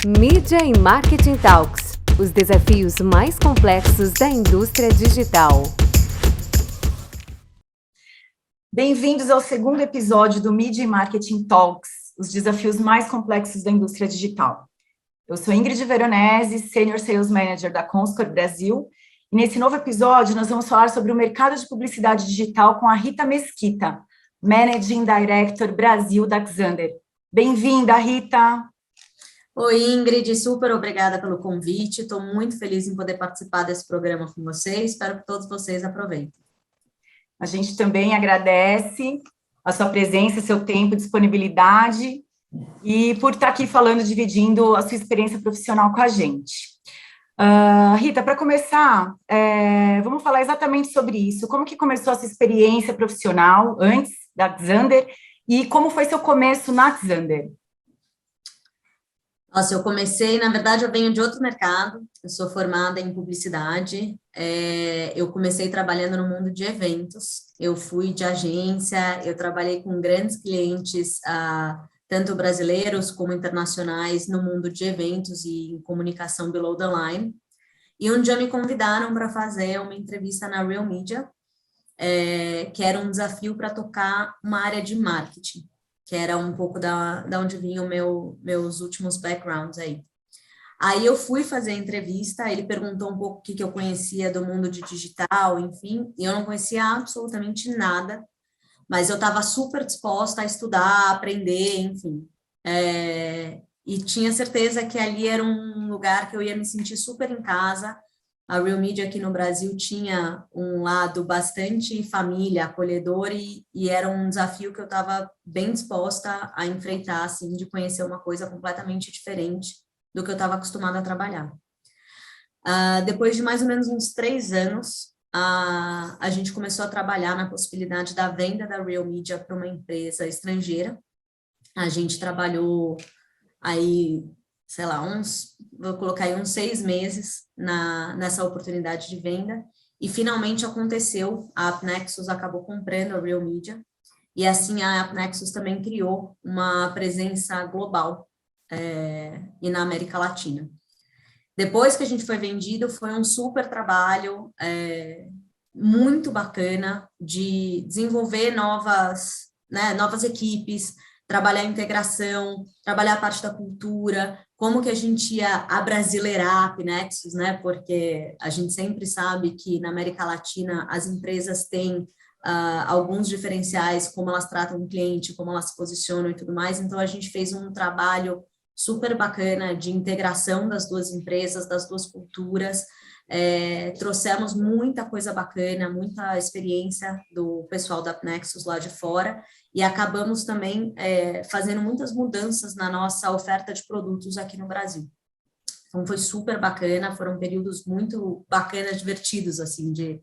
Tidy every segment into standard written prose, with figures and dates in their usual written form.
Mídia e Marketing Talks, os desafios mais complexos da indústria digital. Bem-vindos ao segundo episódio do Mídia e Marketing Talks, os desafios mais complexos da indústria digital. Eu sou Ingrid Veronese, Senior Sales Manager da Comscore Brasil, e nesse novo episódio nós vamos falar sobre o mercado de publicidade digital com a Rita Mesquita, Managing Director Brasil da Xandr. Bem-vinda, Rita! Oi, Ingrid, super obrigada pelo convite, estou muito feliz em poder participar desse programa com vocês, espero que todos vocês aproveitem. A gente também agradece a sua presença, seu tempo, disponibilidade e por estar aqui falando, dividindo a sua experiência profissional com a gente. Rita, para começar, vamos falar exatamente sobre isso. Como que começou a sua experiência profissional antes da Xandr e como foi seu começo na Xandr? Nossa, eu comecei, na verdade, eu venho de outro mercado, eu sou formada em publicidade, eu comecei trabalhando no mundo de eventos, eu fui de agência, eu trabalhei com grandes clientes, tanto brasileiros como internacionais, no mundo de eventos e em comunicação below the line, e um dia me convidaram para fazer uma entrevista na Real Media, que era um desafio para tocar uma área de marketing, que era um pouco da onde vinham meus últimos backgrounds aí. Aí eu fui fazer a entrevista, ele perguntou um pouco o que eu conhecia do mundo de digital, enfim, e eu não conhecia absolutamente nada, mas eu estava super disposta a estudar, a aprender, enfim. E tinha certeza que ali era um lugar que eu ia me sentir super em casa. A Real Media aqui no Brasil tinha um lado bastante família, acolhedor, e era um desafio que eu estava bem disposta a enfrentar, assim, de conhecer uma coisa completamente diferente do que eu estava acostumada a trabalhar. Depois de mais ou menos uns 3 anos, a gente começou a trabalhar na possibilidade da venda da Real Media para uma empresa estrangeira. A gente trabalhou aí, sei lá, vou colocar aí uns 6 meses nessa oportunidade de venda, e finalmente aconteceu, a AppNexus acabou comprando a Real Media, e assim a AppNexus também criou uma presença global e na América Latina. Depois que a gente foi vendido, foi um super trabalho, muito bacana, de desenvolver novas equipes, trabalhar a integração, trabalhar a parte da cultura, como que a gente ia abrasileirar a AppNexus, né? Porque a gente sempre sabe que na América Latina as empresas têm alguns diferenciais, como elas tratam o cliente, como elas se posicionam e tudo mais. Então a gente fez um trabalho super bacana de integração das duas empresas, das duas culturas. Trouxemos muita coisa bacana, muita experiência do pessoal da AppNexus lá de fora, e acabamos também fazendo muitas mudanças na nossa oferta de produtos aqui no Brasil. Então foi super bacana, foram períodos muito bacanas, divertidos, assim, de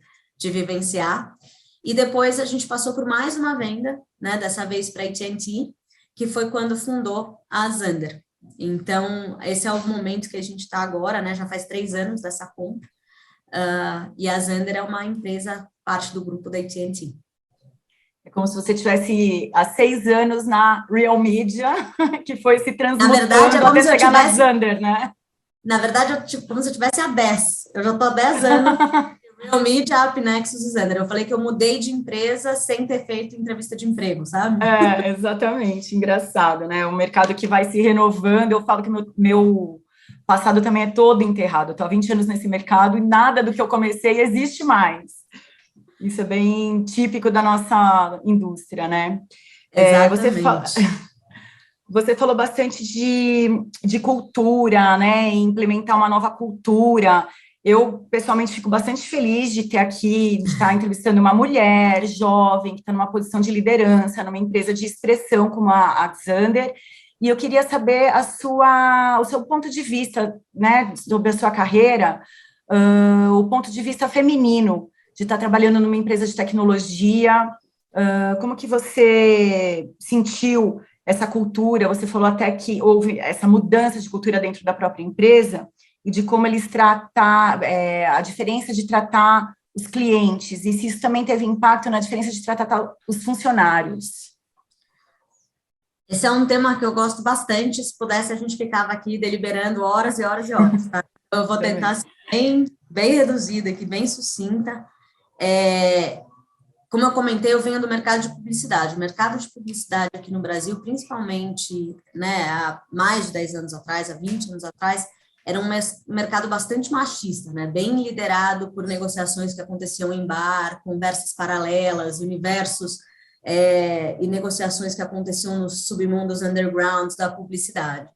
vivenciar. E depois a gente passou por mais uma venda, né, dessa vez para a AT&T, que foi quando fundou a Xandr. Então, esse é o momento que a gente está agora, né? Já faz 3 anos dessa compra, e a Xandr é uma empresa, parte do grupo da AT&T. É como se você tivesse há 6 anos na Real Media, que foi se transmutando, na verdade, até chegar na Xandr, né? Na verdade, como se eu tivesse há 10. Eu já estou há 10 anos Real Media, AppNexus e Xandr. Eu falei que eu mudei de empresa sem ter feito entrevista de emprego, sabe? Exatamente. Engraçado, né? O mercado que vai se renovando. Eu falo que meu passado também é todo enterrado. Estou há 20 anos nesse mercado e nada do que eu comecei existe mais. Isso é bem típico da nossa indústria, né? Exatamente. Você falou bastante de cultura, né? Implementar uma nova cultura. Eu, pessoalmente, fico bastante feliz de ter aqui, de estar entrevistando uma mulher jovem, que está numa posição de liderança, numa empresa de expressão como a Xandr, e eu queria saber o seu ponto de vista, né, sobre a sua carreira, o ponto de vista feminino, de estar trabalhando numa empresa de tecnologia, como que você sentiu essa cultura? Você falou até que houve essa mudança de cultura dentro da própria empresa, e de como eles tratam, a diferença de tratar os clientes, e se isso também teve impacto na diferença de tratar os funcionários. Esse é um tema que eu gosto bastante. Se pudesse, a gente ficava aqui deliberando horas e horas e horas, tá? Eu vou tentar ser bem reduzida aqui, bem sucinta. Como eu comentei, eu venho do mercado de publicidade. O mercado de publicidade aqui no Brasil, principalmente, né, há mais de 10 anos atrás, há 20 anos atrás, era um mercado bastante machista, né, bem liderado por negociações que aconteciam em bar, conversas paralelas, universos e negociações que aconteciam nos submundos undergrounds da publicidade.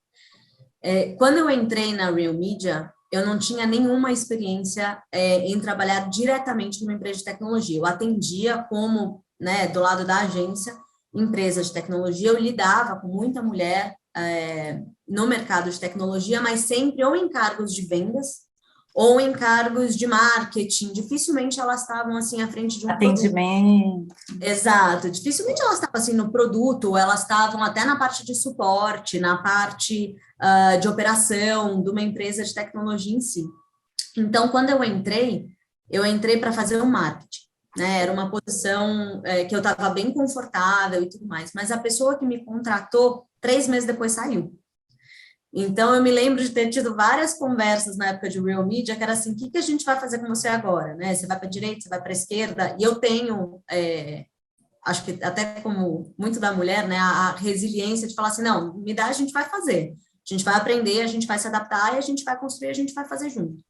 Quando eu entrei na Real Media, eu não tinha nenhuma experiência em trabalhar diretamente numa empresa de tecnologia. Eu atendia como, né, do lado da agência, empresas de tecnologia, eu lidava com muita mulher no mercado de tecnologia, mas sempre ou em cargos de vendas ou em cargos de marketing. Dificilmente elas estavam assim à frente de um atendimento. Produto. Exato, dificilmente elas estavam assim no produto, elas estavam até na parte de suporte, na parte de operação de uma empresa de tecnologia em si. Então, quando eu entrei para fazer o marketing, né? Era uma posição que eu estava bem confortável e tudo mais, mas a pessoa que me contratou, 3 meses depois saiu. Então, eu me lembro de ter tido várias conversas na época de Real Media, que era assim, o que a gente vai fazer com você agora? Né? Você vai para a direita, você vai para a esquerda? E eu tenho, acho que até como muito da mulher, né, a resiliência de falar assim, não, me dá, a gente vai fazer. A gente vai aprender, a gente vai se adaptar e a gente vai construir, a gente vai fazer junto.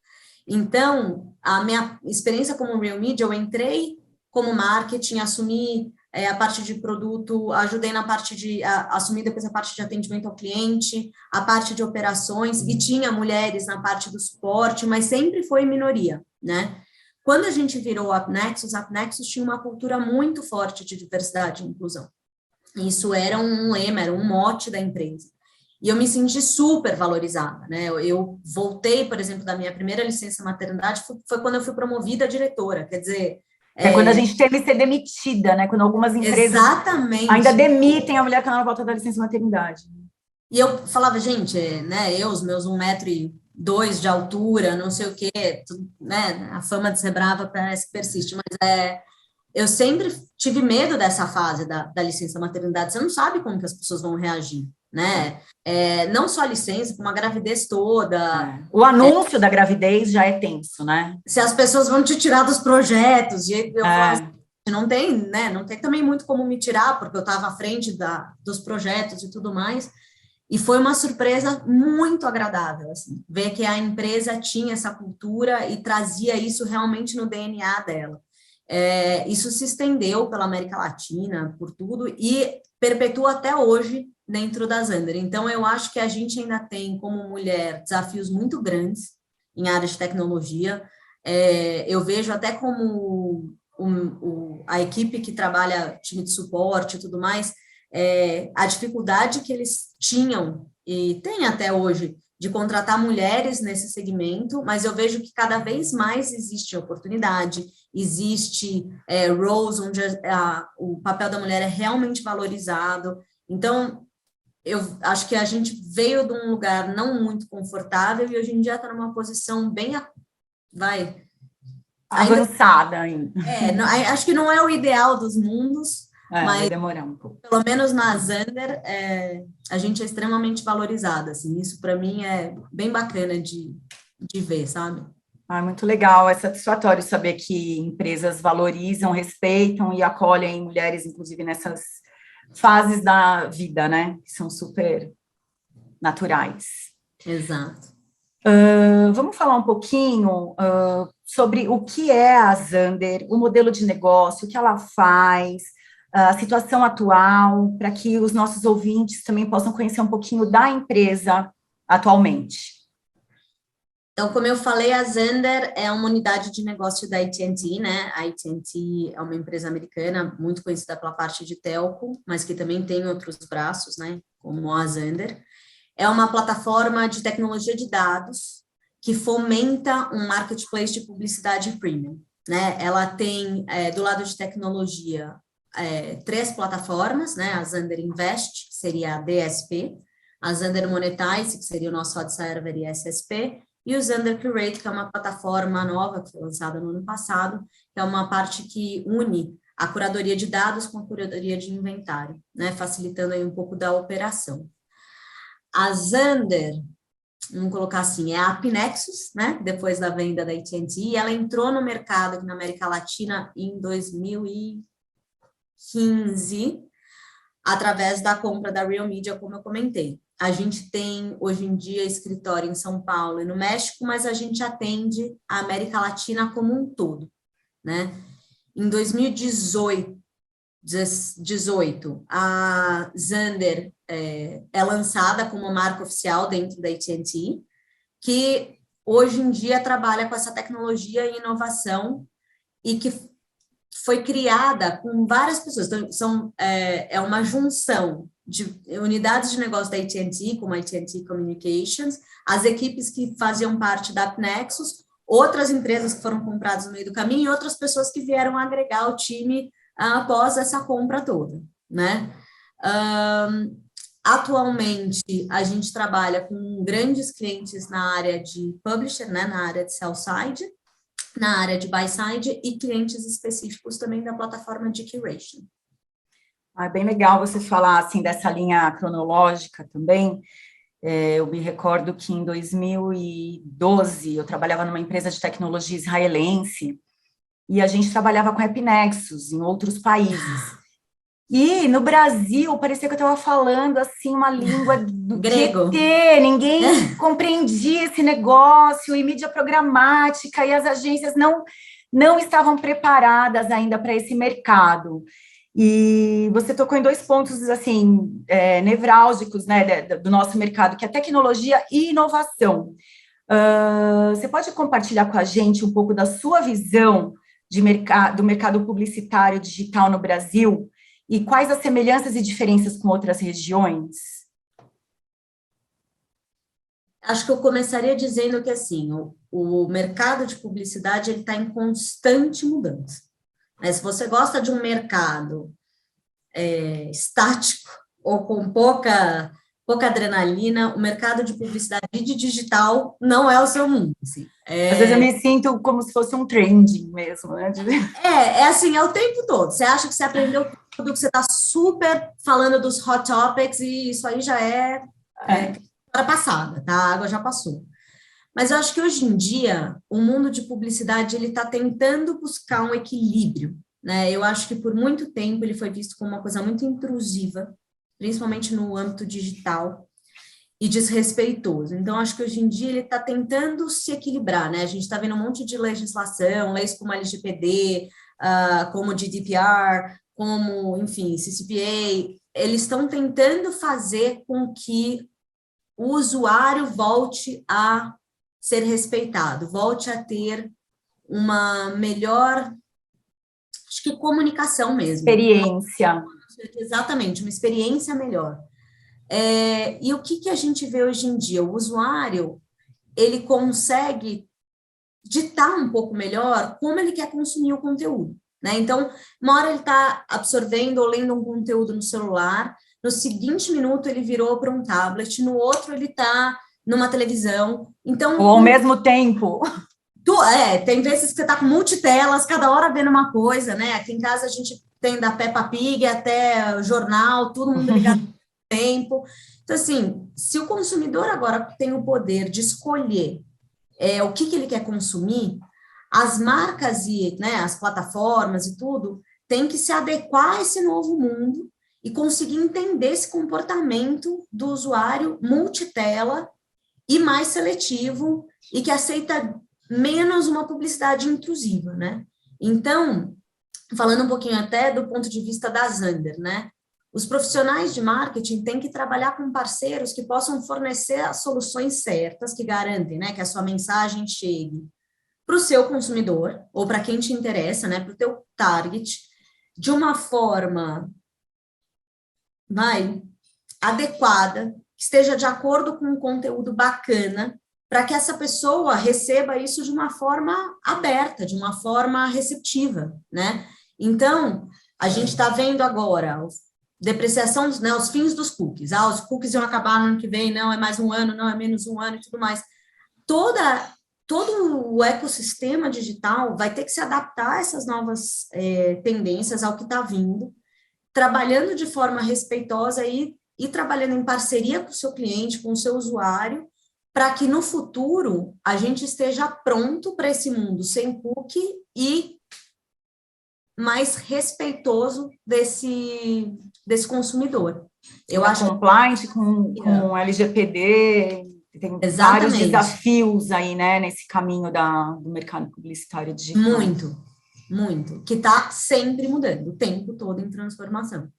Então, a minha experiência como Real Media, eu entrei como marketing, assumi a parte de produto, ajudei na parte de assumir depois a parte de atendimento ao cliente, a parte de operações, e tinha mulheres na parte do suporte, mas sempre foi minoria, né? Quando a gente virou a Nexus tinha uma cultura muito forte de diversidade e inclusão. Isso era um lema, era um mote da empresa. E eu me senti super valorizada, né? Eu voltei, por exemplo, da minha primeira licença maternidade, foi quando eu fui promovida a diretora, quer dizer... quando a gente teve que ser demitida, né? Quando algumas empresas ainda demitem a mulher quando ela volta da licença maternidade. E eu falava, gente, né? Os meus 1,2 m de altura, não sei o quê, né? A fama de ser brava parece que persiste, mas eu sempre tive medo dessa fase da licença maternidade. Você não sabe como que as pessoas vão reagir, né? Não só a licença, como a gravidez toda. O anúncio da gravidez já é tenso, né? Se as pessoas vão te tirar dos projetos, eu falo assim, não tem, né? Não tem também muito como me tirar, porque eu estava à frente dos projetos e tudo mais. E foi uma surpresa muito agradável, assim, ver que a empresa tinha essa cultura e trazia isso realmente no DNA dela. Isso se estendeu pela América Latina, por tudo, e perpetua até hoje dentro da Zander. Então, eu acho que a gente ainda tem, como mulher, desafios muito grandes em áreas de tecnologia. Eu vejo até como a equipe que trabalha time de suporte e tudo mais, a dificuldade que eles tinham, e tem até hoje, de contratar mulheres nesse segmento, mas eu vejo que cada vez mais existe oportunidade, existe roles onde o papel da mulher é realmente valorizado. Então, eu acho que a gente veio de um lugar não muito confortável e hoje em dia está numa posição bem, avançada ainda. Acho que não é o ideal dos mundos, mas vai demorar um pouco. Pelo menos na Zander, a gente é extremamente valorizada, assim, isso para mim é bem bacana de ver, sabe? Muito legal, é satisfatório saber que empresas valorizam, respeitam e acolhem mulheres, inclusive nessas fases da vida, né, que são super naturais. Exato. Vamos falar um pouquinho sobre o que é a Zander, o modelo de negócio, o que ela faz, a situação atual, para que os nossos ouvintes também possam conhecer um pouquinho da empresa atualmente. Então, como eu falei, a Zander é uma unidade de negócio da AT&T, né? A AT&T é uma empresa americana muito conhecida pela parte de telco, mas que também tem outros braços, né? Como a Zander. É uma plataforma de tecnologia de dados que fomenta um marketplace de publicidade premium, né? Ela tem, do lado de tecnologia, 3 plataformas, né? A Zander Invest, que seria a DSP, a Zander Monetize, que seria o nosso ad server e SSP, e o Zander Curate, que é uma plataforma nova que foi lançada no ano passado, que é uma parte que une a curadoria de dados com a curadoria de inventário, né, facilitando aí um pouco da operação. A Zander, vamos colocar assim, é a Apnexus, né, depois da venda da AT&T, ela entrou no mercado aqui na América Latina em 2015, através da compra da Real Media, como eu comentei. A gente tem, hoje em dia, escritório em São Paulo e no México, mas a gente atende a América Latina como um todo, né? Em 2018, a Zander é lançada como marca oficial dentro da AT&T, que hoje em dia trabalha com essa tecnologia e inovação e que foi criada com várias pessoas. Então, é uma junção de unidades de negócio da AT&T, como a AT&T Communications, as equipes que faziam parte da Apnexus, outras empresas que foram compradas no meio do caminho e outras pessoas que vieram agregar o time após essa compra toda, né? Atualmente, a gente trabalha com grandes clientes na área de publisher, né, na área de sell-side, na área de buy-side e clientes específicos também da plataforma de curation. É bem legal você falar assim dessa linha cronológica também. Eu me recordo que em 2012 eu trabalhava numa empresa de tecnologia israelense e a gente trabalhava com AppNexus em outros países. E no Brasil parecia que eu estava falando assim uma língua do grego. Ninguém compreendia esse negócio, e mídia programática, e as agências não estavam preparadas ainda para esse mercado. E você tocou em 2 pontos assim nevrálgicos, né, do nosso mercado, que é tecnologia e inovação. Você pode compartilhar com a gente um pouco da sua visão do mercado publicitário digital no Brasil? E quais as semelhanças e diferenças com outras regiões? Acho que eu começaria dizendo que, assim, o mercado de publicidade está em constante mudança. Mas se você gosta de um mercado estático ou com pouca adrenalina, o mercado de publicidade e de digital não é o seu mundo. Assim. Às vezes eu me sinto como se fosse um trending mesmo, né? Assim, é o tempo todo. Você acha que você aprendeu tudo, que você está super falando dos hot topics, e isso aí já é passada, tá? A água já passou. Mas eu acho que hoje em dia, o mundo de publicidade, ele está tentando buscar um equilíbrio, né? Eu acho que por muito tempo ele foi visto como uma coisa muito intrusiva, principalmente no âmbito digital, e desrespeitoso. Então, acho que hoje em dia ele está tentando se equilibrar, né? A gente está vendo um monte de legislação, leis como a LGPD, como GDPR, como, enfim, CCPA, eles estão tentando fazer com que o usuário volte a ser respeitado, volte a ter uma melhor, acho que comunicação mesmo. Experiência. Exatamente, uma experiência melhor. E o que a gente vê hoje em dia? O usuário, ele consegue ditar um pouco melhor como ele quer consumir o conteúdo, né? Então, uma hora ele está absorvendo ou lendo um conteúdo no celular, no seguinte minuto ele virou para um tablet, no outro ele está numa televisão. Então, ou ao mesmo tempo. Tem vezes que você está com multitelas, cada hora vendo uma coisa, né? Aqui em casa a gente tem da Peppa Pig até o jornal, todo mundo ligado ao tempo. Então, assim, se o consumidor agora tem o poder de escolher o que ele quer consumir, as marcas e, né, as plataformas e tudo têm que se adequar a esse novo mundo e conseguir entender esse comportamento do usuário multitela e mais seletivo e que aceita menos uma publicidade intrusiva, né? Então, falando um pouquinho até do ponto de vista da Zander, né? Os profissionais de marketing têm que trabalhar com parceiros que possam fornecer as soluções certas, que garantem, né, que a sua mensagem chegue para o seu consumidor, ou para quem te interessa, né, para o teu target, de uma forma adequada, que esteja de acordo com um conteúdo bacana, para que essa pessoa receba isso de uma forma aberta, de uma forma receptiva, né? Então, a gente está vendo agora depreciação, né, os fins dos cookies. Os cookies vão acabar no ano que vem, não é mais um ano, não é menos um ano e tudo mais. Toda todo o ecossistema digital vai ter que se adaptar a essas novas tendências, ao que está vindo, trabalhando de forma respeitosa e trabalhando em parceria com o seu cliente, com o seu usuário, para que no futuro a gente esteja pronto para esse mundo sem cookie e mais respeitoso desse consumidor. Eu acho compliant com LGPD, tem vários desafios aí, né, nesse caminho do mercado publicitário digital. Muito, que está sempre mudando, o tempo todo em transformação.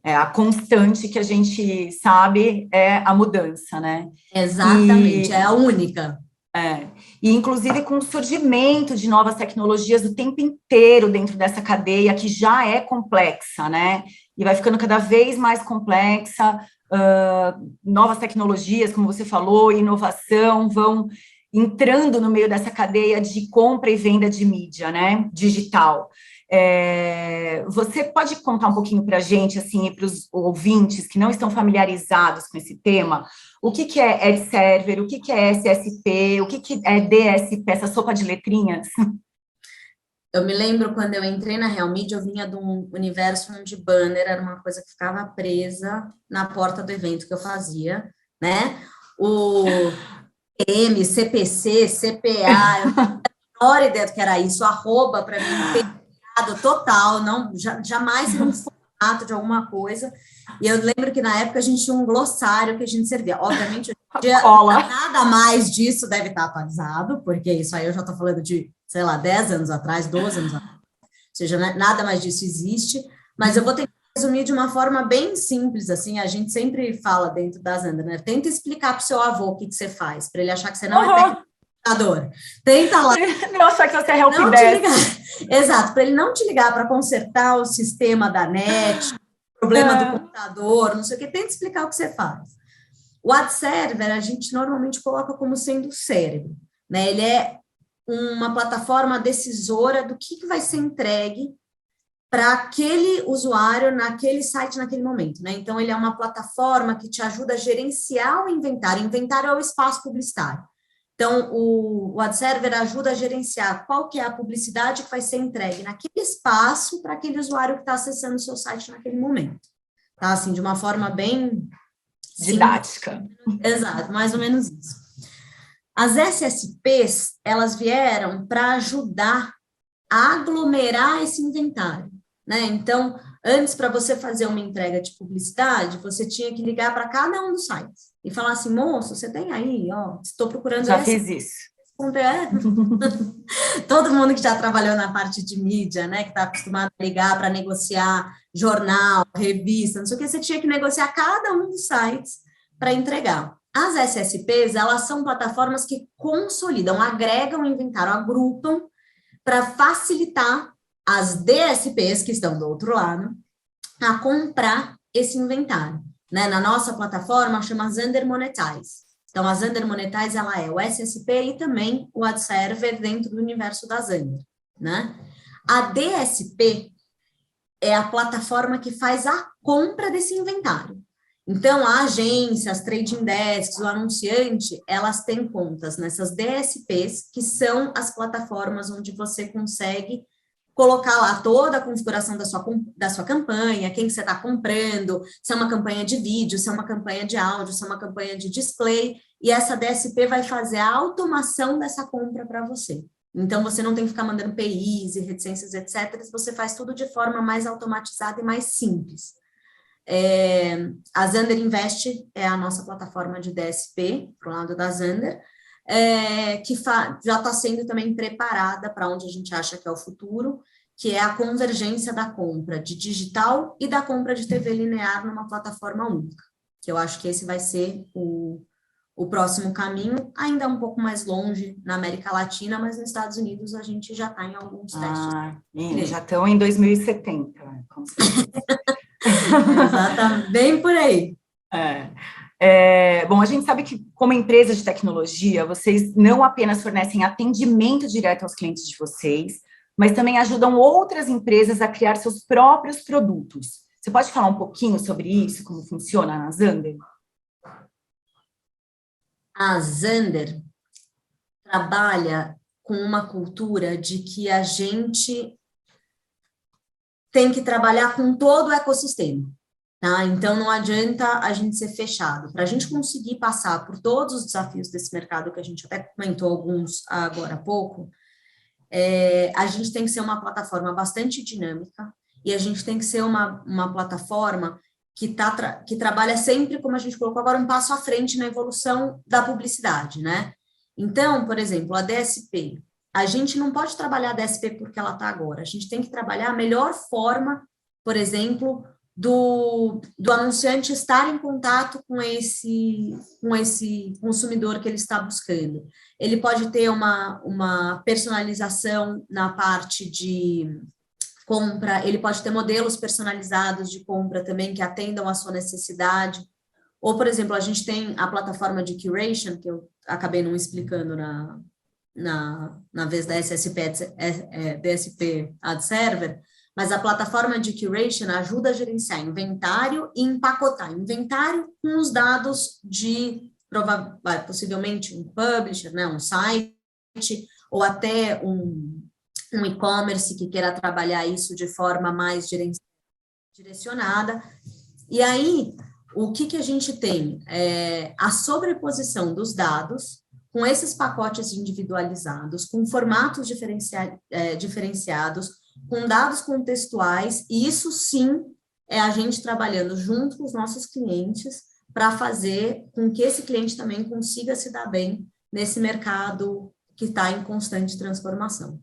É a constante que a gente sabe é a mudança, né? Exatamente, é a única. E inclusive com o surgimento de novas tecnologias o tempo inteiro dentro dessa cadeia, que já é complexa, né? E vai ficando cada vez mais complexa, novas tecnologias, como você falou, inovação, vão entrando no meio dessa cadeia de compra e venda de mídia, né? Digital. Você pode contar um pouquinho para a gente, assim, e para os ouvintes que não estão familiarizados com esse tema, o que é Ad Server, o que é SSP, o que é DSP, essa sopa de letrinhas? Eu me lembro quando eu entrei na Real Media, eu vinha de um universo onde banner era uma coisa que ficava presa na porta do evento que eu fazia, né? O M, CPC, CPA, eu não tinha a menor ideia do que era isso, arroba para mim, total, não, jamais um formato de alguma coisa. E eu lembro que na época a gente tinha um glossário que a gente servia. Obviamente, nada mais disso deve estar atualizado, porque isso aí eu já estou falando de, sei lá, 10 anos atrás, 12 anos atrás. Ou seja, nada mais disso existe. Mas eu vou tentar resumir de uma forma bem simples, assim, a gente sempre fala dentro da Zander, né? Tenta explicar para o seu avô o que você faz, para ele achar que você não é computador. Tenta lá. Não achar que você é helpdesk. Exato, para ele não te ligar para consertar o sistema da net, problema do computador, não sei o que, tenta explicar o que você faz. O Ad Server a gente normalmente coloca como sendo o cérebro, né? Ele é uma plataforma decisora do que vai ser entregue para aquele usuário naquele site naquele momento, né? Então ele é uma plataforma que te ajuda a gerenciar o inventário. Inventário é o espaço publicitário. Então, o Ad Server ajuda a gerenciar qual que é a publicidade que vai ser entregue naquele espaço para aquele usuário que está acessando o seu site naquele momento. Tá? Assim, de uma forma bem didática. Exato, mais ou menos isso. As SSPs, elas vieram para ajudar a aglomerar esse inventário, né? Então, antes, para você fazer uma entrega de publicidade, você tinha que ligar para cada um dos sites e falar assim, moço, você tem aí, ó, estou procurando... Já fiz isso. Todo mundo que já trabalhou na parte de mídia, né, que está acostumado a ligar para negociar jornal, revista, não sei o que, você tinha que negociar cada um dos sites para entregar. As SSPs, elas são plataformas que consolidam, agregam o inventário, agrupam para facilitar as DSPs, que estão do outro lado, a comprar esse inventário. Né? Na nossa plataforma, chama Zander Monetize. Então, a Zander Monetize, ela é o SSP e também o Ad Server dentro do universo da Zander, né? A DSP é a plataforma que faz a compra desse inventário. Então, a agência, as trading desks, o anunciante, elas têm contas nessas DSPs, que são as plataformas onde você consegue colocar lá toda a configuração da sua campanha, quem que você está comprando, se é uma campanha de vídeo, se é uma campanha de áudio, se é uma campanha de display, e essa DSP vai fazer a automação dessa compra para você. Então, você não tem que ficar mandando PIs e reticências, etc. Você faz tudo de forma mais automatizada e mais simples. A Zander Invest é a nossa plataforma de DSP, para o lado da Zander, que já está sendo também preparada para onde a gente acha que é o futuro, que é a convergência da compra de digital e da compra de TV linear numa plataforma única, que eu acho que esse vai ser o próximo caminho, ainda um pouco mais longe na América Latina, mas nos Estados Unidos a gente já está em alguns testes. Já estão em 2070, com certeza. Exatamente, bem por aí. Bom, a gente sabe que, como empresa de tecnologia, vocês não apenas fornecem atendimento direto aos clientes de vocês, mas também ajudam outras empresas a criar seus próprios produtos. Você pode falar um pouquinho sobre isso, como funciona na Zander? A Zander trabalha com uma cultura de que a gente tem que trabalhar com todo o ecossistema, tá? Então, não adianta a gente ser fechado. Para a gente conseguir passar por todos os desafios desse mercado, que a gente até comentou alguns agora há pouco, a gente tem que ser uma plataforma bastante dinâmica e a gente tem que ser uma plataforma que trabalha sempre, como a gente colocou agora, um passo à frente na evolução da publicidade, né? Então, por exemplo, a DSP, a gente não pode trabalhar a DSP porque ela está agora, a gente tem que trabalhar a melhor forma, por exemplo, do anunciante estar em contato com esse consumidor que ele está buscando. Ele pode ter uma personalização na parte de compra, ele pode ter modelos personalizados de compra também que atendam à sua necessidade. Ou, por exemplo, a gente tem a plataforma de curation, que eu acabei não explicando na vez da DSP Ad Server, mas a plataforma de curation ajuda a gerenciar inventário e empacotar inventário com os dados de, possivelmente, um publisher, né, um site, ou até um e-commerce que queira trabalhar isso de forma mais direcionada. E aí, o que a gente tem? A sobreposição dos dados com esses pacotes individualizados, com formatos diferenciados, com dados contextuais, e isso sim é a gente trabalhando junto com os nossos clientes para fazer com que esse cliente também consiga se dar bem nesse mercado que está em constante transformação.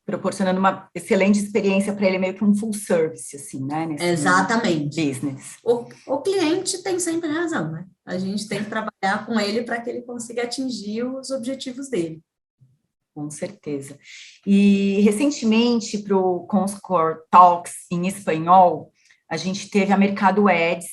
Proporcionando uma excelente experiência para ele, meio que um full service, assim, né? Exatamente. Business. O cliente tem sempre razão, né? A gente tem que trabalhar com ele para que ele consiga atingir os objetivos dele. Com certeza. E, recentemente, para o Comscore Talks em espanhol, a gente teve a Mercado Ads,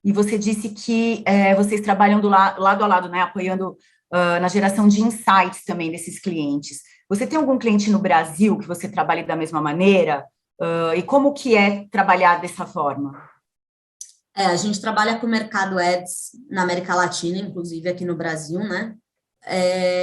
e você disse que vocês trabalham lado a lado, né? Apoiando na geração de insights também desses clientes. Você tem algum cliente no Brasil que você trabalhe da mesma maneira? E como que é trabalhar dessa forma? A gente trabalha com o Mercado Ads na América Latina, inclusive aqui no Brasil, né?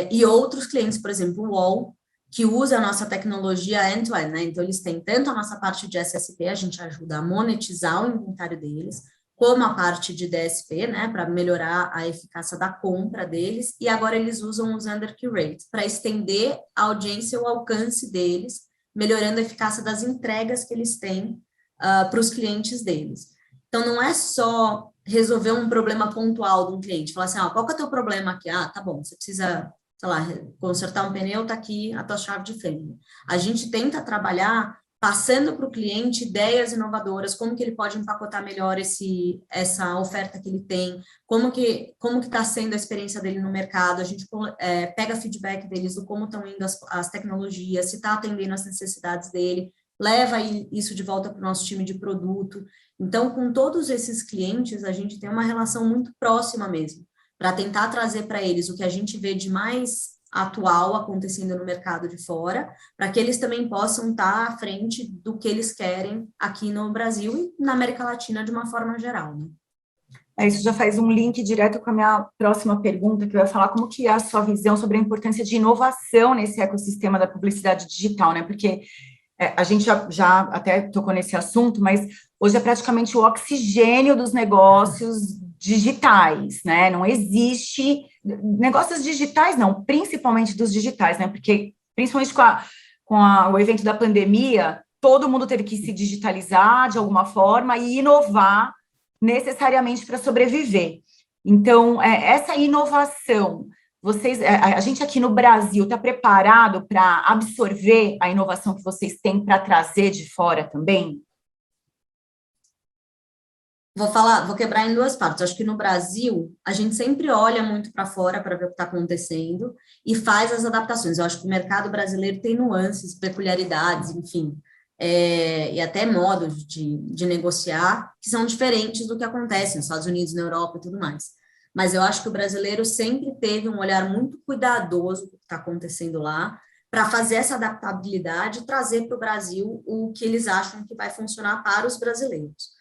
E outros clientes, por exemplo, o UOL, que usa a nossa tecnologia end-to-end, né? Então, eles têm tanto a nossa parte de SSP, a gente ajuda a monetizar o inventário deles, como a parte de DSP, né, para melhorar a eficácia da compra deles, e agora eles usam os Under Curate para estender a audiência e o alcance deles, melhorando a eficácia das entregas que eles têm para os clientes deles. Então, não é só resolver um problema pontual de um cliente, falar assim, qual que é o teu problema aqui? Tá bom, você precisa, sei lá, consertar um pneu, tá aqui a tua chave de fenda. A gente tenta trabalhar passando para o cliente ideias inovadoras, como que ele pode empacotar melhor essa oferta que ele tem, como que está sendo a experiência dele no mercado, a gente pega feedback deles do como estão indo as tecnologias, se está atendendo as necessidades dele, leva isso de volta para o nosso time de produto. Então, com todos esses clientes, a gente tem uma relação muito próxima mesmo, para tentar trazer para eles o que a gente vê de mais atual acontecendo no mercado de fora, para que eles também possam estar à frente do que eles querem aqui no Brasil e na América Latina de uma forma geral, né? Isso já faz um link direto com a minha próxima pergunta, que eu ia falar como que é a sua visão sobre a importância de inovação nesse ecossistema da publicidade digital, né? Porque a gente já até tocou nesse assunto, mas hoje é praticamente o oxigênio dos negócios digitais, né? Não existe negócios digitais, não, principalmente dos digitais, né? Porque, principalmente com o evento da pandemia, todo mundo teve que se digitalizar de alguma forma e inovar necessariamente para sobreviver. Então, essa inovação, a gente aqui no Brasil está preparado para absorver a inovação que vocês têm para trazer de fora também? Vou quebrar em duas partes. Acho que no Brasil, a gente sempre olha muito para fora para ver o que está acontecendo e faz as adaptações. Eu acho que o mercado brasileiro tem nuances, peculiaridades, enfim, e até modos de negociar que são diferentes do que acontece nos Estados Unidos, na Europa e tudo mais. Mas eu acho que o brasileiro sempre teve um olhar muito cuidadoso do que está acontecendo lá, para fazer essa adaptabilidade e trazer para o Brasil o que eles acham que vai funcionar para os brasileiros.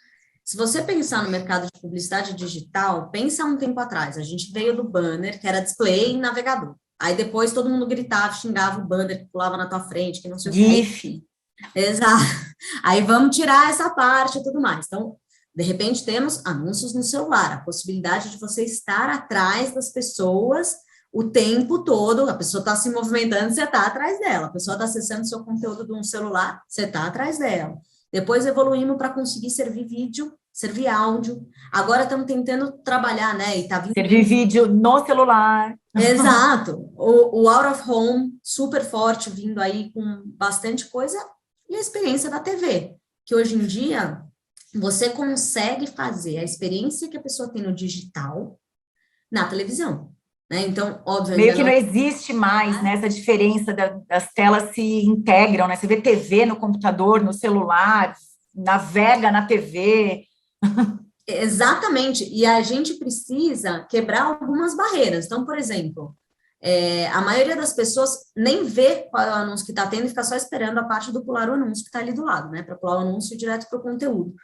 Se você pensar no mercado de publicidade digital, pensa um tempo atrás, a gente veio do banner, que era display e navegador. Aí depois todo mundo gritava, xingava o banner que pulava na tua frente, que não sei o GIF. que. Exato. Aí vamos tirar essa parte e tudo mais. Então, de repente, temos anúncios no celular, a possibilidade de você estar atrás das pessoas o tempo todo, a pessoa está se movimentando, você está atrás dela, a pessoa está acessando seu conteúdo de um celular, você está atrás dela. Depois evoluímos para conseguir servir vídeo, servir áudio. Agora estamos tentando trabalhar, né? E tá vindo... Servir vídeo no celular. Exato. O out of home, super forte, vindo aí com bastante coisa, e a experiência da TV, que hoje em dia você consegue fazer a experiência que a pessoa tem no digital na televisão, né? Então, óbvio... Meio que não existe mais, né, essa diferença das telas se integram, né? Você vê TV no computador, no celular, navega na TV. Exatamente, e a gente precisa quebrar algumas barreiras. Então, por exemplo, a maioria das pessoas nem vê qual é o anúncio que está tendo e fica só esperando a parte do pular o anúncio que está ali do lado, né? Para pular o anúncio direto para o conteúdo.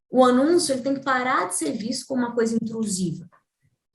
O anúncio ele tem que parar de ser visto como uma coisa intrusiva.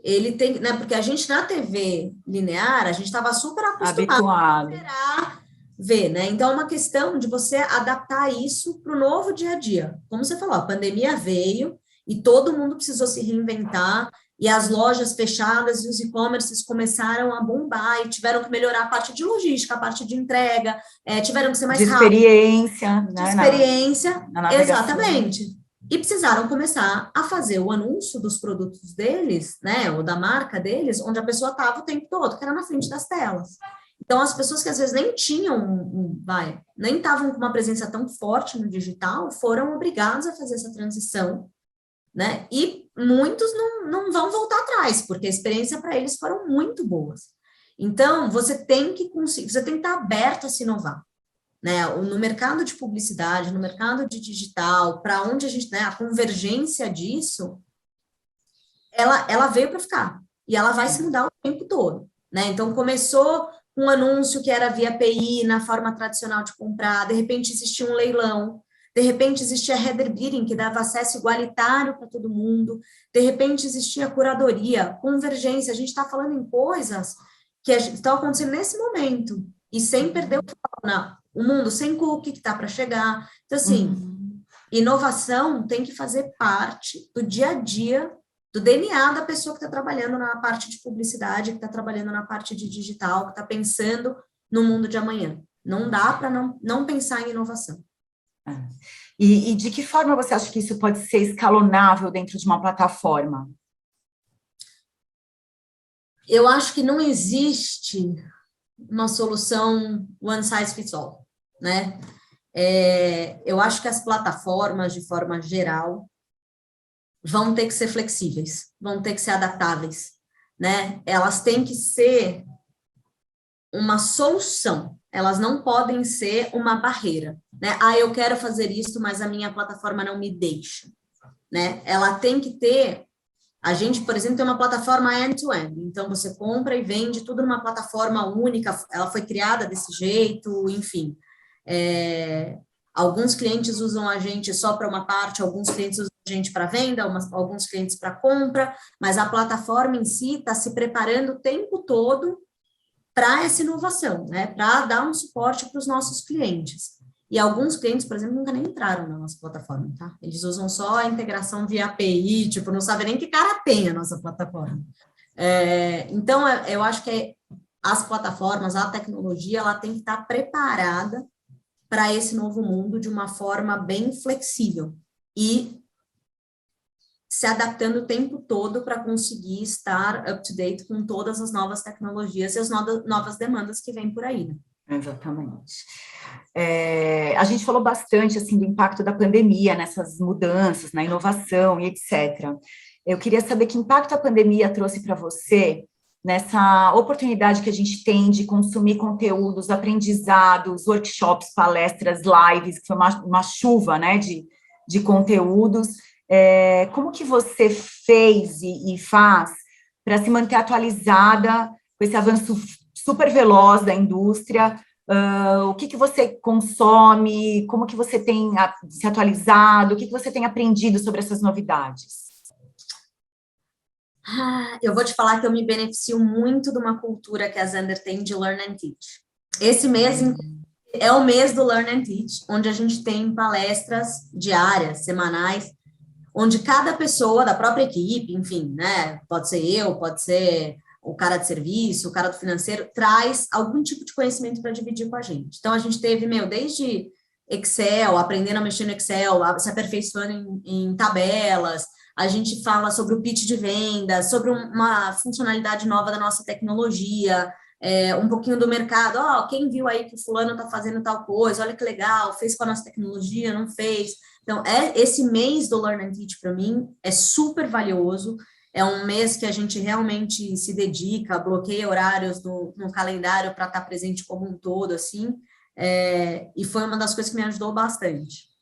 Ele tem, né? Porque a gente na TV linear, a gente estava super acostumado a esperar ver, né? Então é uma questão de você adaptar isso para o novo dia a dia. Como você falou, a pandemia veio e todo mundo precisou se reinventar, e as lojas fechadas e os e-commerces começaram a bombar e tiveram que melhorar a parte de logística, a parte de entrega, tiveram que ser mais rápido. Experiência, né? De experiência, na navegação. Exatamente. E precisaram começar a fazer o anúncio dos produtos deles, né, ou da marca deles, onde a pessoa estava o tempo todo, que era na frente das telas. Então, as pessoas que às vezes nem tinham, nem estavam com uma presença tão forte no digital, foram obrigados a fazer essa transição, né? E muitos não vão voltar atrás, porque a experiência para eles foram muito boas. Então, você tem que conseguir, você tem que estar aberto a se inovar, né? No mercado de publicidade, no mercado de digital, para onde a gente, né, a convergência disso, ela veio para ficar, e ela vai se mudar o tempo todo, né? Então, começou um anúncio que era via API, na forma tradicional de comprar, de repente existia um leilão, de repente existia header bidding, que dava acesso igualitário para todo mundo, de repente existia curadoria, convergência, a gente está falando em coisas que estão acontecendo nesse momento, e sem perder o foco, o mundo sem cookie que está para chegar. Então, assim, inovação tem que fazer parte do dia a dia, do DNA da pessoa que está trabalhando na parte de publicidade, que está trabalhando na parte de digital, que está pensando no mundo de amanhã. Não dá para não pensar em inovação. E de que forma você acha que isso pode ser escalonável dentro de uma plataforma? Eu acho que não existe uma solução one size fits all, né? Eu acho que as plataformas, de forma geral, vão ter que ser flexíveis, vão ter que ser adaptáveis, né? Elas têm que ser uma solução, elas não podem ser uma barreira, né? Eu quero fazer isso, mas a minha plataforma não me deixa, né? Ela tem que ter... A gente, por exemplo, tem uma plataforma end-to-end, então você compra e vende tudo numa plataforma única, ela foi criada desse jeito, enfim. Alguns clientes usam a gente só para uma parte, alguns clientes usam a gente para venda, alguns clientes para compra, mas a plataforma em si está se preparando o tempo todo para essa inovação, né? Para dar um suporte para os nossos clientes. E alguns clientes, por exemplo, nunca nem entraram na nossa plataforma, tá? Eles usam só a integração via API, tipo, não sabem nem que cara tem a nossa plataforma. Então, eu acho que as plataformas, a tecnologia, ela tem que estar preparada para esse novo mundo de uma forma bem flexível e se adaptando o tempo todo para conseguir estar up-to-date com todas as novas tecnologias e as novas demandas que vêm por aí, né? Exatamente. A gente falou bastante, assim, do impacto da pandemia nessas mudanças, na inovação e etc. Eu queria saber que impacto a pandemia trouxe para você nessa oportunidade que a gente tem de consumir conteúdos, aprendizados, workshops, palestras, lives, que foi uma chuva, né, de conteúdos. Como que você fez e faz para se manter atualizada com esse avanço super veloz da indústria? O que você consome? Como que você tem se atualizado? O que você tem aprendido sobre essas novidades? Eu vou te falar que eu me beneficio muito de uma cultura que a Zander tem de Learn and Teach. Esse mês é o mês do Learn and Teach, onde a gente tem palestras diárias, semanais, onde cada pessoa da própria equipe, enfim, né, pode ser eu, pode ser o cara de serviço, o cara do financeiro, traz algum tipo de conhecimento para dividir com a gente. Então, a gente teve, desde Excel, aprendendo a mexer no Excel, se aperfeiçoando em tabelas, a gente fala sobre o pitch de venda, sobre uma funcionalidade nova da nossa tecnologia, um pouquinho do mercado. Quem viu aí que o fulano está fazendo tal coisa, olha que legal, fez com a nossa tecnologia, não fez. Então, esse mês do Learn and Teach, para mim, é super valioso. É um mês que a gente realmente se dedica, bloqueia horários no calendário para estar presente como um todo, assim, e foi uma das coisas que me ajudou bastante.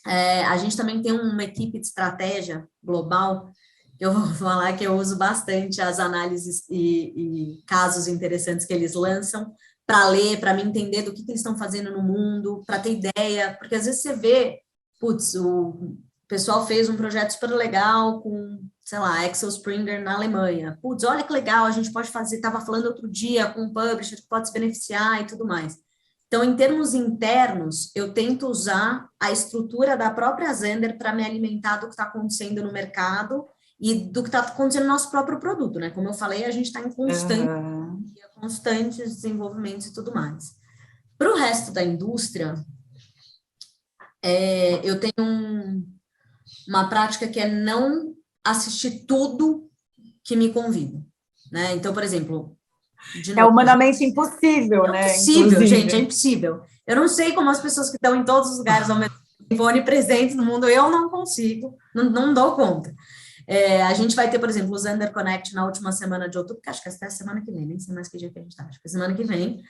A gente também tem uma equipe de estratégia global, que eu vou falar que eu uso bastante as análises e casos interessantes que eles lançam, para ler, para me entender do que eles estão fazendo no mundo, para ter ideia, porque às vezes você vê, o pessoal fez um projeto super legal com, sei lá, Axel Springer na Alemanha. Olha que legal, a gente pode fazer, estava falando outro dia com um publisher que pode se beneficiar e tudo mais. Então, em termos internos, eu tento usar a estrutura da própria Zander para me alimentar do que está acontecendo no mercado e do que está acontecendo no nosso próprio produto, né? Como eu falei, a gente está em constantes desenvolvimentos e tudo mais. Para o resto da indústria, eu tenho uma prática que é não assistir tudo que me convida, né? Então, por exemplo... É humanamente impossível, né? É impossível, gente, é impossível. Eu não sei como as pessoas que estão em todos os lugares ao mesmo tempo, onipresentes no mundo, eu não consigo, não dou conta. A gente vai ter, por exemplo, o Zander Connect na última semana de outubro, que acho que é até a semana que vem, nem sei mais que dia que a gente está, acho que é semana que vem.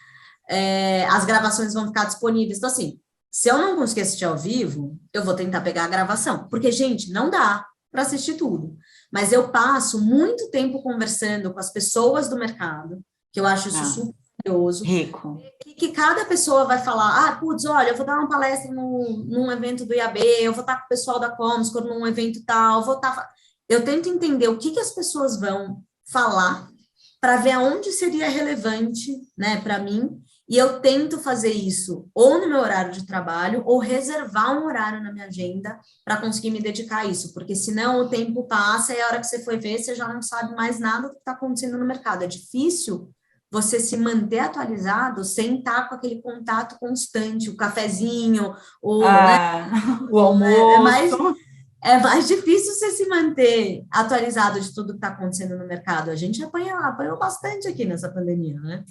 As gravações vão ficar disponíveis. Então, assim, se eu não conseguir assistir ao vivo, eu vou tentar pegar a gravação, porque, gente, não dá para assistir tudo. Mas eu passo muito tempo conversando com as pessoas do mercado, que eu acho isso super valioso. Rico. Que cada pessoa vai falar, olha, eu vou dar uma palestra num evento do IAB, eu vou estar com o pessoal da Comscore num evento tal, eu tento entender o que as pessoas vão falar para ver aonde seria relevante, né, para mim, e eu tento fazer isso ou no meu horário de trabalho ou reservar um horário na minha agenda para conseguir me dedicar a isso, porque senão o tempo passa e a hora que você foi ver, você já não sabe mais nada do que está acontecendo no mercado. É difícil você se manter atualizado sem estar com aquele contato constante, o cafezinho, né? O almoço. É mais difícil você se manter atualizado de tudo que está acontecendo no mercado. A gente apanhou bastante aqui nessa pandemia, né?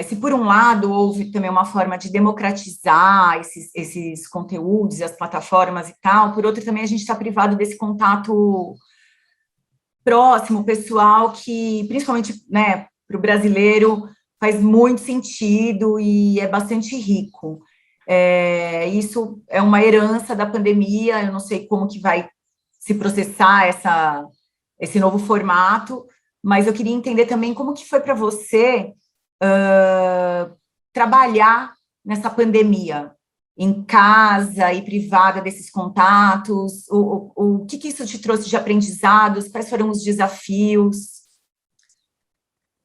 Se por um lado houve também uma forma de democratizar esses conteúdos, as plataformas e tal, por outro também a gente está privado desse contato próximo, pessoal, que principalmente, né, para o brasileiro faz muito sentido e é bastante rico. Isso é uma herança da pandemia, eu não sei como que vai se processar esse novo formato, mas eu queria entender também como que foi para você trabalhar nessa pandemia, em casa e privada desses contatos, o que isso te trouxe de aprendizados, quais foram os desafios?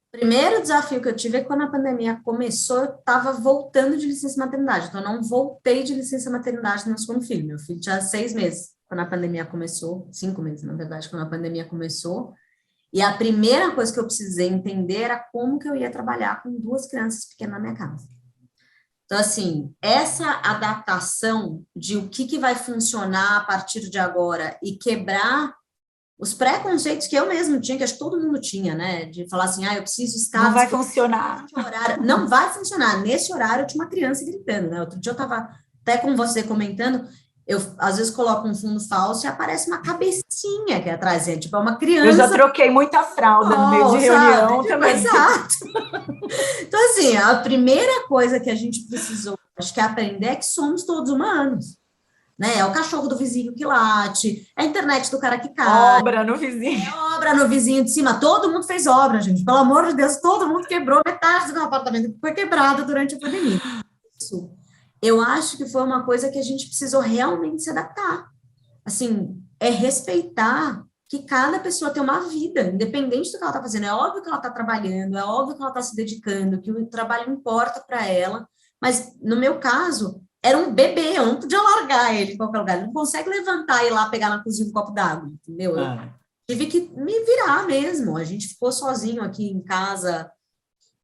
Primeiro desafio que eu tive é que quando a pandemia começou, eu estava voltando de licença maternidade, então eu não voltei de licença maternidade no meu segundo filho. Meu filho tinha 6 meses quando a pandemia começou, 5 meses, na verdade, quando a pandemia começou, e a primeira coisa que eu precisei entender era como que eu ia trabalhar com 2 crianças pequenas na minha casa. Então, assim, essa adaptação de o que vai funcionar a partir de agora e quebrar os preconceitos que eu mesmo tinha, que acho que todo mundo tinha, né? De falar assim, eu preciso estar... Não vai funcionar. Não vai funcionar. Nesse horário, eu tinha uma criança gritando, né? Outro dia eu estava até com você comentando, eu às vezes coloco um fundo falso e aparece uma cabecinha aqui atrás, tipo, é uma criança... Eu já troquei muita fralda no meio de reunião também. Exato. Então, assim, a primeira coisa que a gente precisou, acho que aprender é que somos todos humanos. Né? É o cachorro do vizinho que late, é a internet do cara que cai. Obra no vizinho. Obra no vizinho de cima. Todo mundo fez obra, gente. Pelo amor de Deus, todo mundo quebrou metade do meu apartamento que foi quebrado durante a pandemia. Isso. Eu acho que foi uma coisa que a gente precisou realmente se adaptar. Assim, respeitar que cada pessoa tem uma vida, independente do que ela está fazendo. É óbvio que ela está trabalhando, é óbvio que ela está se dedicando, que o trabalho importa para ela, mas no meu caso, era um bebê, eu não podia largar ele em qualquer lugar, ele não consegue levantar e ir lá pegar na cozinha um copo d'água, entendeu? Eu tive que me virar mesmo, a gente ficou sozinho aqui em casa,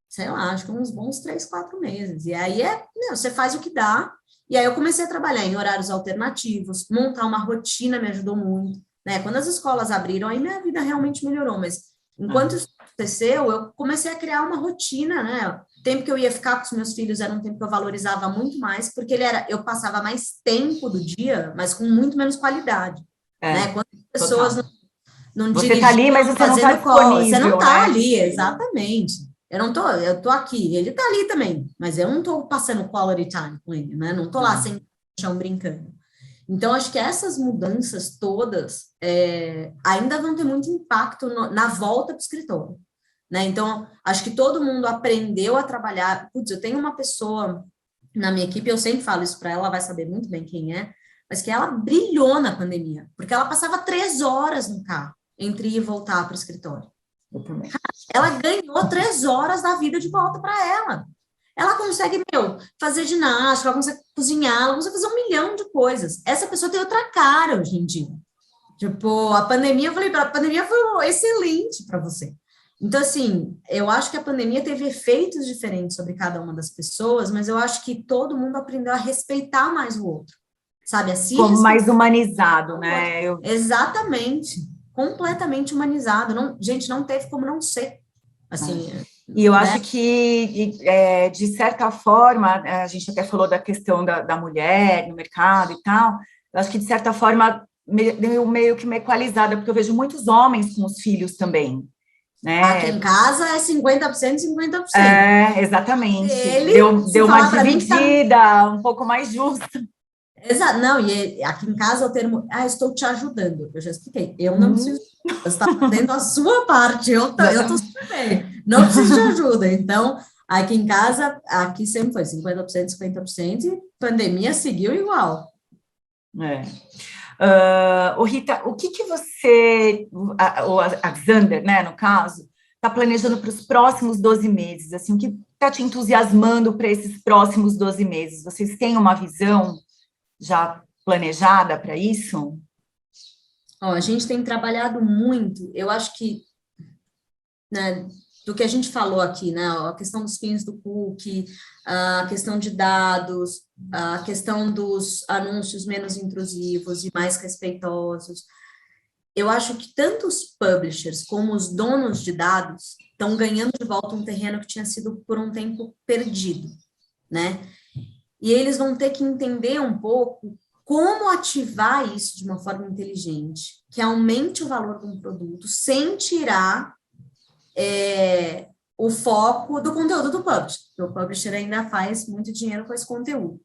sei lá, acho que uns bons 3, 4 meses, e aí você faz o que dá, e aí eu comecei a trabalhar em horários alternativos, montar uma rotina me ajudou muito, né? Quando as escolas abriram, aí minha vida realmente melhorou, mas enquanto isso aconteceu, eu comecei a criar uma rotina, né? O tempo que eu ia ficar com os meus filhos era um tempo que eu valorizava muito mais, porque eu passava mais tempo do dia, mas com muito menos qualidade, né? Quando as pessoas não você tá ali, mas você não tá disponível, você não tá né? ali, exatamente. Eu tô aqui, ele tá ali também, mas eu não tô passando quality time com ele, né? Não tô lá sem chão brincando. Então, acho que essas mudanças todas ainda vão ter muito impacto na volta para o escritório, né? Então, acho que todo mundo aprendeu a trabalhar. Putz, eu tenho uma pessoa na minha equipe, eu sempre falo isso para ela, ela vai saber muito bem quem é, mas que ela brilhou na pandemia, porque ela passava 3 horas no carro entre ir e voltar para o escritório. Eu também. Ela ganhou 3 horas da vida de volta para ela. Ela consegue, fazer ginástica, ela consegue cozinhar, ela consegue fazer 1 milhão de coisas. Essa pessoa tem outra cara hoje em dia. Tipo, a pandemia, eu falei, a pandemia foi excelente para você. Então, assim, eu acho que a pandemia teve efeitos diferentes sobre cada uma das pessoas, mas eu acho que todo mundo aprendeu a respeitar mais o outro, sabe? Como mais humanizado, né? Exatamente. Completamente humanizado. Não, gente, não teve como não ser. Assim, e eu acho que, de certa forma, a gente até falou da questão da mulher no mercado e tal, eu acho que, de certa forma, meio que uma equalizada, porque eu vejo muitos homens com os filhos também, né? Aqui em casa é 50%, 50%. Exatamente. Ele, deu uma dividida um pouco mais justa. Exato, não, e aqui em casa o termo, estou te ajudando, eu já expliquei, eu não preciso, você está fazendo a sua parte, eu tô super bem, não preciso de ajuda, então, aqui em casa, aqui sempre foi 50%, 50%, e pandemia seguiu igual. Rita, o que você, a Xander, né, no caso, está planejando para os próximos 12 meses, assim, o que está te entusiasmando para esses próximos 12 meses? Vocês têm uma visão já planejada para isso? A gente tem trabalhado muito, eu acho que, né, do que a gente falou aqui, né, a questão dos fins do cookie, a questão de dados, a questão dos anúncios menos intrusivos e mais respeitosos. Eu acho que tanto os publishers como os donos de dados estão ganhando de volta um terreno que tinha sido por um tempo perdido, né? E eles vão ter que entender um pouco como ativar isso de uma forma inteligente, que aumente o valor de um produto sem tirar o foco do conteúdo do publisher, porque o publisher ainda faz muito dinheiro com esse conteúdo.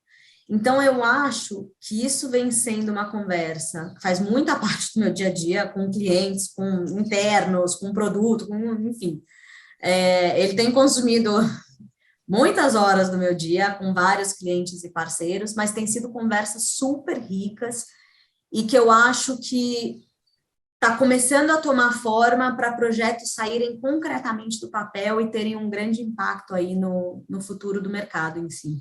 Então, eu acho que isso vem sendo uma conversa que faz muita parte do meu dia a dia com clientes, com internos, com produto, enfim. Ele tem consumido muitas horas do meu dia com vários clientes e parceiros, mas tem sido conversas super ricas e que eu acho que está começando a tomar forma para projetos saírem concretamente do papel e terem um grande impacto aí no futuro do mercado em si.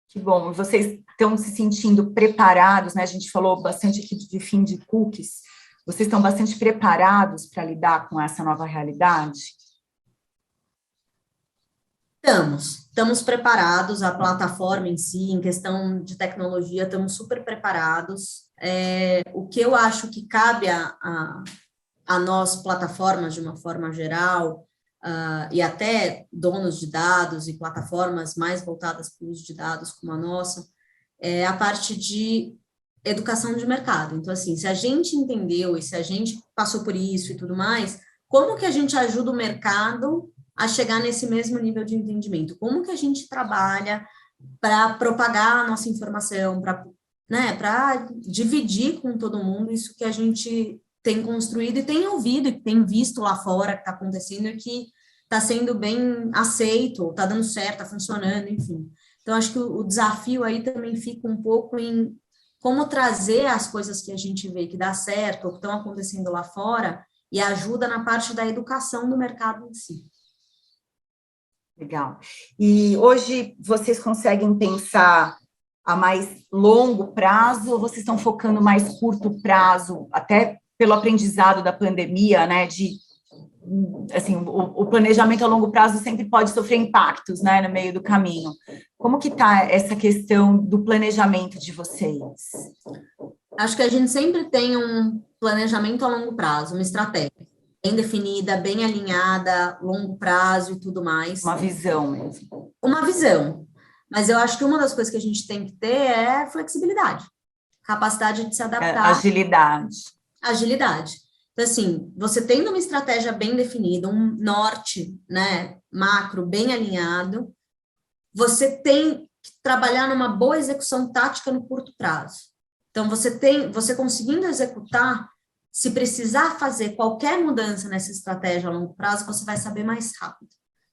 Que bom, vocês estão se sentindo preparados, né? A gente falou bastante aqui de fim de cookies. Vocês estão bastante preparados para lidar com essa nova realidade? Estamos preparados, a plataforma em si, em questão de tecnologia, estamos super preparados. O que eu acho que cabe a nós, plataformas, de uma forma geral, e até donos de dados e plataformas mais voltadas para o uso de dados como a nossa, é a parte de educação de mercado. Então, assim, se a gente entendeu e se a gente passou por isso e tudo mais, como que a gente ajuda o mercado a chegar nesse mesmo nível de entendimento? Como que a gente trabalha para propagar a nossa informação, para dividir com todo mundo isso que a gente tem construído e tem ouvido e tem visto lá fora que está acontecendo e que está sendo bem aceito, está dando certo, está funcionando, enfim. Então, acho que o desafio aí também fica um pouco em como trazer as coisas que a gente vê que dá certo, ou que estão acontecendo lá fora, e ajuda na parte da educação do mercado em si. Legal. E hoje vocês conseguem pensar a mais longo prazo ou vocês estão focando mais curto prazo, até pelo aprendizado da pandemia, né, assim, o planejamento a longo prazo sempre pode sofrer impactos, né, no meio do caminho. Como que está essa questão do planejamento de vocês? Acho que a gente sempre tem um planejamento a longo prazo, uma estratégia bem definida, bem alinhada, longo prazo e tudo mais. Uma visão mesmo. Uma visão. Mas eu acho que uma das coisas que a gente tem que ter é flexibilidade, capacidade de se adaptar. Agilidade. Agilidade. Então, assim, você tendo uma estratégia bem definida, um norte, né, macro bem alinhado, você tem que trabalhar numa boa execução tática no curto prazo. Então, você conseguindo executar, se precisar fazer qualquer mudança nessa estratégia a longo prazo, você vai saber mais rápido.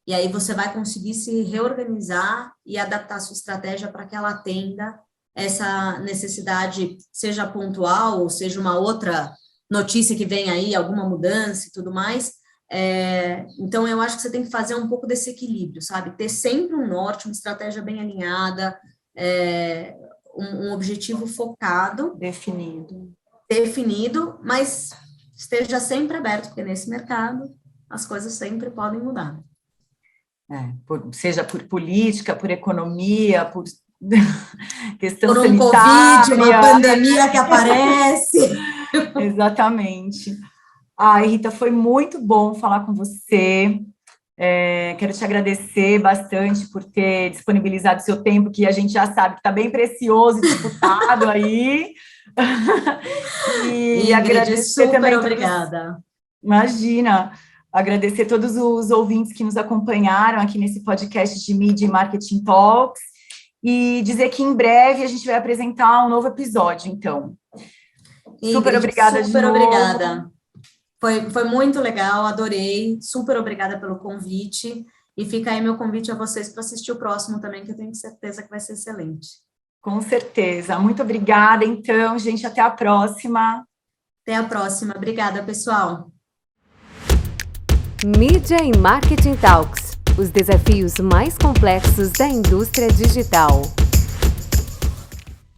E aí você vai conseguir se reorganizar e adaptar a sua estratégia para que ela atenda essa necessidade, seja pontual ou seja uma outra notícia que vem aí, alguma mudança e tudo mais. Então, eu acho que você tem que fazer um pouco desse equilíbrio, sabe? Ter sempre um norte, uma estratégia bem alinhada, um objetivo focado. Definido, mas esteja sempre aberto, porque nesse mercado as coisas sempre podem mudar. Seja por política, por economia, por questão por um sanitária. Covid, uma pandemia que aparece. Exatamente. Rita, foi muito bom falar com você. Quero te agradecer bastante por ter disponibilizado seu tempo, que a gente já sabe que está bem precioso e disputado aí. E agradecer também. Obrigada. Imagina. Agradecer a todos os ouvintes que nos acompanharam aqui nesse podcast de Media e Marketing Talks e dizer que em breve a gente vai apresentar um novo episódio, então. Super obrigada de novo. Super obrigada. Foi muito legal, adorei. Super obrigada pelo convite. E fica aí meu convite a vocês para assistir o próximo também, que eu tenho certeza que vai ser excelente. Com certeza. Muito obrigada, então, gente. Até a próxima. Até a próxima. Obrigada, pessoal. Mídia e Marketing Talks, os desafios mais complexos da indústria digital.